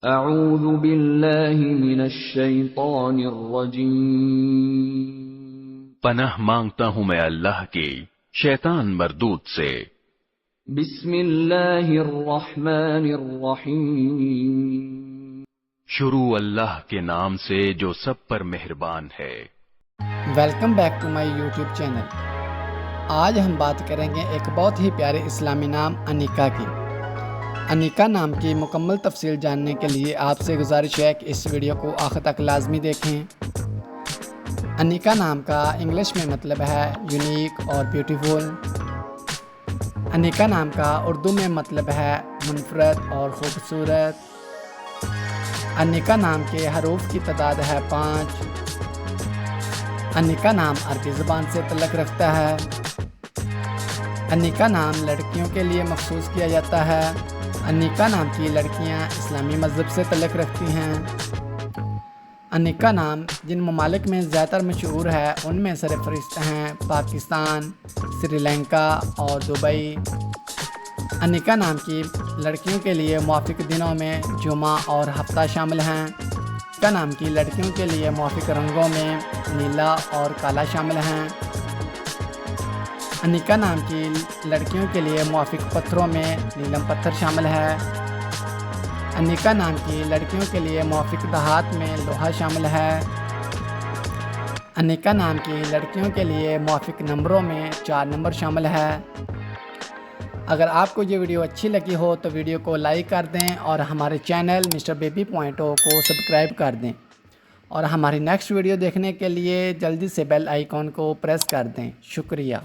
اعوذ باللہ من الشیطان الرجیم، پناہ مانگتا ہوں میں اللہ کی شیطان مردود سے۔ بسم اللہ الرحمن الرحیم، شروع اللہ کے نام سے جو سب پر مہربان ہے۔ Welcome back to my YouTube channel. آج ہم بات کریں گے ایک بہت ہی پیارے اسلامی نام انیکا کی۔ انیکا نام کی مکمل تفصیل جاننے کے لیے آپ سے گزارش ہے کہ اس ویڈیو کو آخر تک لازمی دیکھیں۔ انیکا نام کا انگلش میں مطلب ہے یونیک اور بیوٹیفل۔ انیکا نام کا اردو میں مطلب ہے منفرد اور خوبصورت۔ انیکا نام کے حروف کی تعداد ہے 5۔ انیکا نام عربی زبان سے تعلق رکھتا ہے۔ انیکا نام لڑکیوں کے لیے مخصوص کیا جاتا ہے۔ انیکا نام کی لڑکیاں اسلامی مذہب سے تعلق رکھتی ہیں۔ انیکا نام جن ممالک میں زیادہ تر مشہور ہے ان میں سرفہرست ہیں پاکستان، سری لنکا اور دبئی۔ انیکا نام کی لڑکیوں کے لیے موافق دنوں میں جمعہ اور ہفتہ شامل ہیں۔ انیکا نام کی لڑکیوں کے لیے موافق رنگوں میں نیلا اور کالا شامل ہیں۔ انیکا نام کی لڑکیوں کے لیے موافق پتھروں میں نیلم پتھر شامل ہے۔ انیکا نام کی لڑکیوں کے لیے موافق دھات میں لوہا شامل ہے۔ انیکا نام کی لڑکیوں کے لیے موافق نمبروں میں 4 نمبر شامل ہے۔ اگر آپ کو یہ ویڈیو اچھی لگی ہو تو ویڈیو کو لائک کر دیں اور ہمارے چینل مسٹر بیبی پوائنٹ کو سبسکرائب کر دیں، اور ہماری نیکسٹ ویڈیو دیکھنے کے لیے جلدی سے بیل آئیکن کو پریس کر دیں۔ شکریہ۔